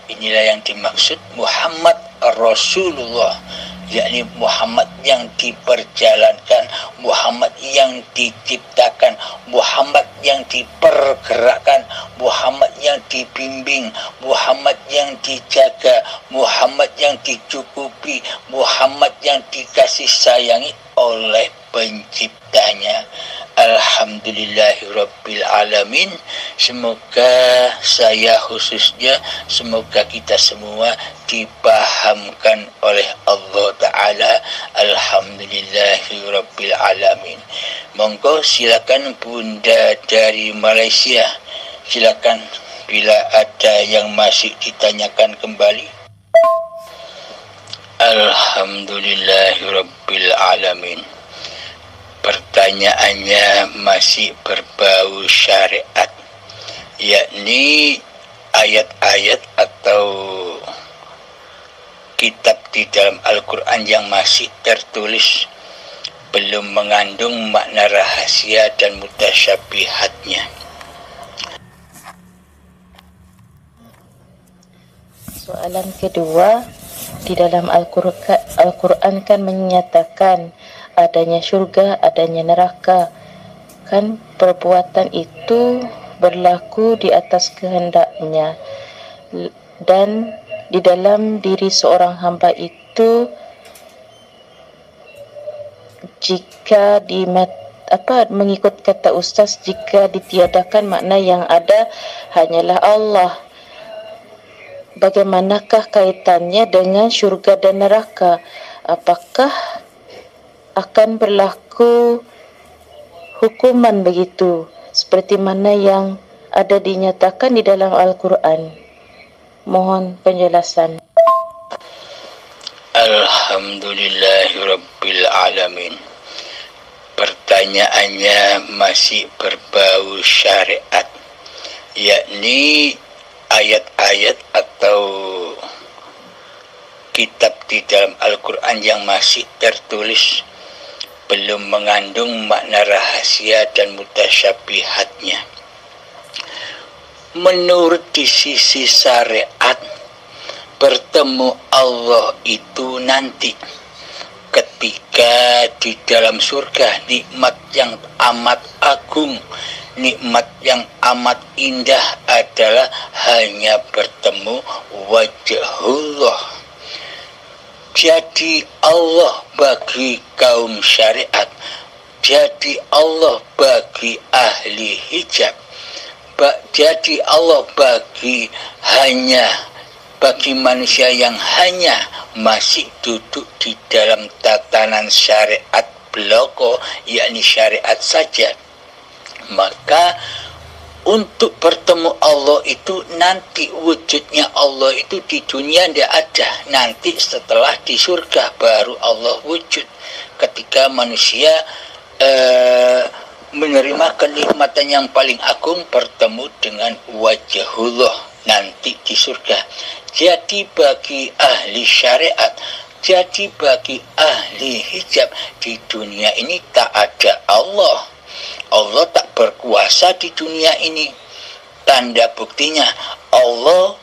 Inilah yang dimaksud Muhammad Rasulullah, yakni Muhammad yang diperjalankan, Muhammad yang diciptakan, Muhammad yang dipergerakkan, Muhammad yang dibimbing, Muhammad yang dijaga, Muhammad yang dicukupi, Muhammad yang dikasih sayangi oleh penciptanya. Alhamdulillahirabbil alamin. Semoga saya khususnya, semoga kita semua dipahamkan oleh Allah Ta'ala. Alhamdulillahirabbil alamin. Monggo silakan Bunda dari Malaysia, silakan bila ada yang masih ditanyakan kembali. Alhamdulillahirabbil alamin. Pertanyaannya masih berbau syariat, yakni ayat-ayat atau kitab di dalam Al-Quran yang masih tertulis belum mengandung makna rahasia dan mutasyabihatnya. Soalan kedua, di dalam Al-Quran kan menyatakan adanya syurga, adanya neraka. Kan perbuatan itu berlaku di atas kehendaknya. Dan di dalam diri seorang hamba itu, jika mengikut kata ustaz, jika ditiadakan, makna yang ada hanyalah Allah. Bagaimanakah kaitannya dengan syurga dan neraka? Apakah akan berlaku hukuman begitu seperti mana yang ada dinyatakan di dalam Al-Quran? Mohon penjelasan. Alhamdulillahirabbil alamin. Pertanyaannya masih berbau syariat, yakni ayat-ayat atau kitab di dalam Al-Quran yang masih tertulis belum mengandung makna rahasia dan mutasyabihatnya. Menurut di sisi syariat, bertemu Allah itu nanti ketika di dalam surga, nikmat yang amat agung, nikmat yang amat indah adalah hanya bertemu wajhullah. Jadi Allah bagi kaum syariat, jadi Allah bagi ahli hijab, jadi Allah bagi manusia yang hanya masih duduk di dalam tatanan syariat beloko, yakni syariat saja. Maka untuk bertemu Allah itu nanti wujudnya Allah itu di dunia tidak ada. Nanti setelah di surga baru Allah wujud. Ketika manusia menerima kenikmatan yang paling agung, bertemu dengan wajhullah nanti di surga. Jadi bagi ahli syariat, jadi bagi ahli hijab, di dunia ini tak ada Allah. Allah tak berkuasa di dunia ini. Tanda buktinya, Allah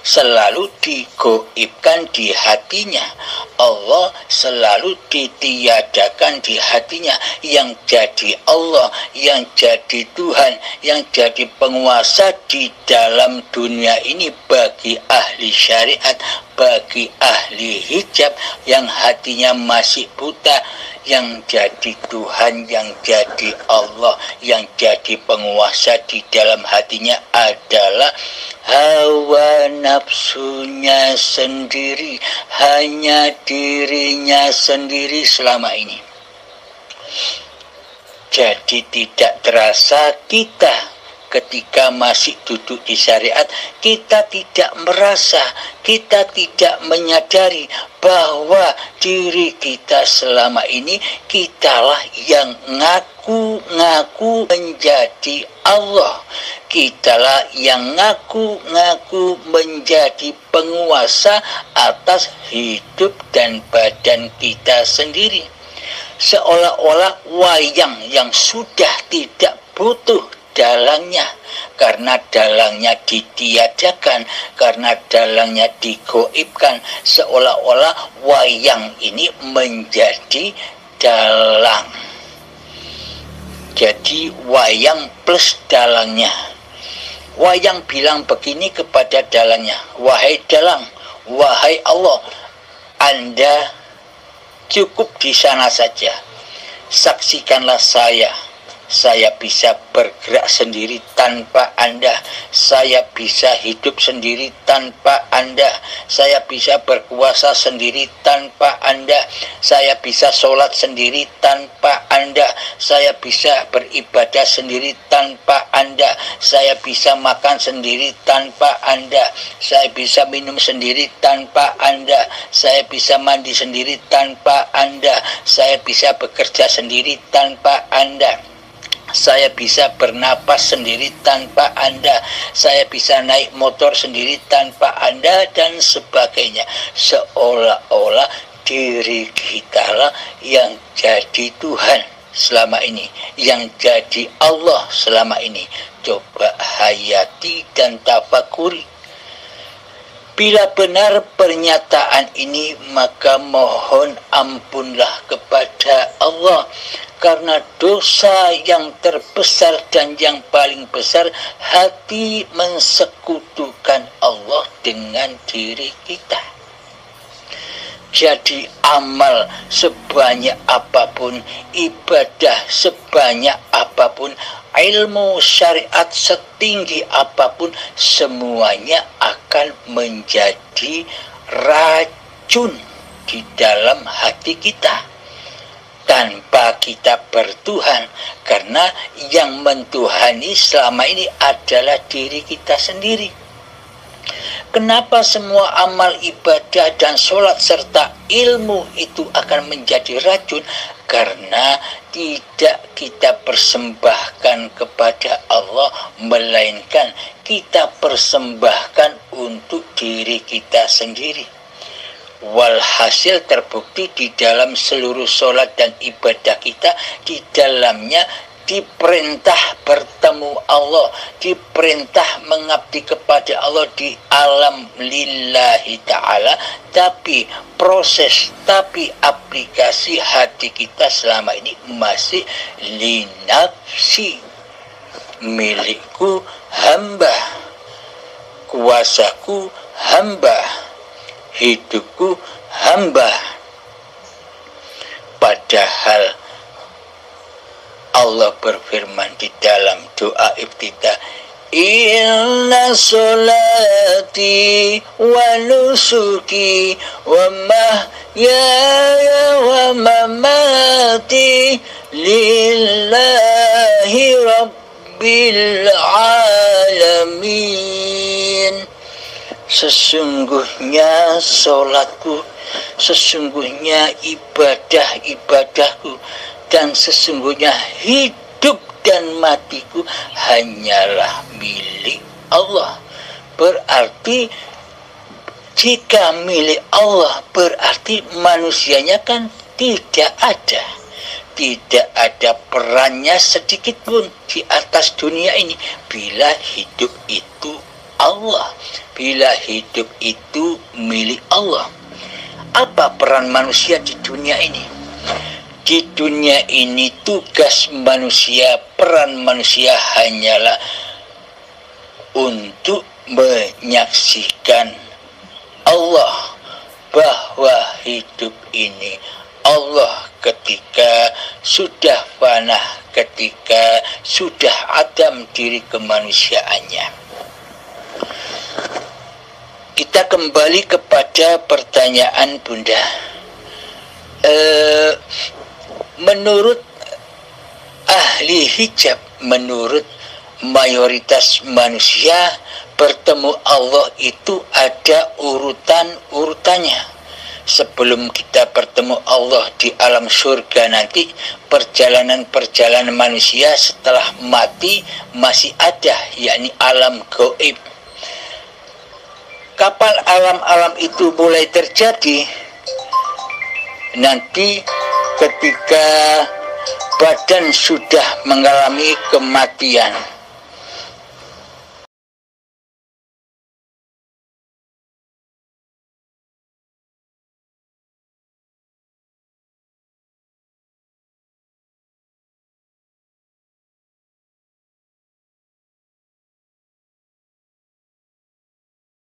selalu digoibkan di hatinya. Allah selalu ditiadakan di hatinya. Yang jadi Allah, yang jadi Tuhan, yang jadi penguasa di dalam dunia ini bagi ahli syariat, bagi ahli hijab yang hatinya masih buta, yang jadi Tuhan, yang jadi Allah, yang jadi penguasa di dalam hatinya adalah hawa nafsunya sendiri, hanya dirinya sendiri selama ini. Jadi tidak terasa kita ketika masih duduk di syariat, kita tidak merasa, kita tidak menyadari bahwa diri kita selama ini kitalah yang ngaku-ngaku menjadi Allah. Kitalah yang ngaku-ngaku menjadi penguasa atas hidup dan badan kita sendiri. Seolah-olah wayang yang sudah tidak butuh dalangnya, karena dalangnya ditiadakan, karena dalangnya digoibkan, seolah-olah wayang ini menjadi dalang. Jadi wayang plus dalangnya. Wayang bilang begini kepada dalangnya, wahai dalang, wahai Allah, Anda cukup di sana saja. Saksikanlah saya bisa bergerak sendiri tanpa Anda, saya bisa hidup sendiri tanpa Anda, saya bisa berkuasa sendiri tanpa Anda, saya bisa sholat sendiri tanpa Anda, saya bisa beribadah sendiri tanpa Anda, saya bisa makan sendiri tanpa Anda, saya bisa minum sendiri tanpa Anda, saya bisa mandi sendiri tanpa Anda, saya bisa bekerja sendiri tanpa Anda, saya bisa bernapas sendiri tanpa Anda, saya bisa naik motor sendiri tanpa Anda, dan sebagainya. Seolah-olah diri kita lah yang jadi Tuhan selama ini, yang jadi Allah selama ini. Coba hayati dan tafakuri. Bila benar pernyataan ini, maka mohon ampunlah kepada Allah, karena dosa yang terbesar dan yang paling besar, hati mensekutukan Allah dengan diri kita. Jadi amal sebanyak apapun, ibadah sebanyak apapun, ilmu syariat setinggi apapun, semuanya akan menjadi racun di dalam hati kita tanpa kita bertuhan, karena yang mentuhani selama ini adalah diri kita sendiri. Kenapa semua amal ibadah dan sholat serta ilmu itu akan menjadi racun? Karena tidak kita persembahkan kepada Allah, melainkan kita persembahkan untuk diri kita sendiri. Walhasil terbukti di dalam seluruh sholat dan ibadah kita, di dalamnya diperintah bertemu Allah, diperintah mengabdi kepada Allah di alam lillahi ta'ala, tapi proses, tapi aplikasi hati kita selama ini masih linafsi, milikku hamba, kuasaku hamba, hidupku hamba. Padahal Allah berfirman di dalam doa iftitah, inna sholati wa nusuki wa mahyaya wa mamati lillahi rabbil alamin. Sesungguhnya sholatku, sesungguhnya ibadah-ibadahku, dan sesungguhnya hidup dan matiku hanyalah milik Allah. Berarti jika milik Allah, berarti manusianya kan tidak ada. Tidak ada perannya sedikit pun di atas dunia ini. Bila hidup itu Allah, bila hidup itu milik Allah. Apa peran manusia di dunia ini? Di dunia ini tugas manusia, peran manusia hanyalah untuk menyaksikan Allah, bahwa hidup ini Allah ketika sudah fana, ketika sudah adam diri kemanusiaannya. Kita kembali kepada pertanyaan Bunda. Menurut ahli hijab, menurut mayoritas manusia, bertemu Allah itu ada urutannya. Sebelum kita bertemu Allah di alam surga nanti, perjalanan-perjalanan manusia setelah mati masih ada, yakni alam gaib. Kapan alam-alam itu mulai terjadi? Nanti ketika badan sudah mengalami kematian.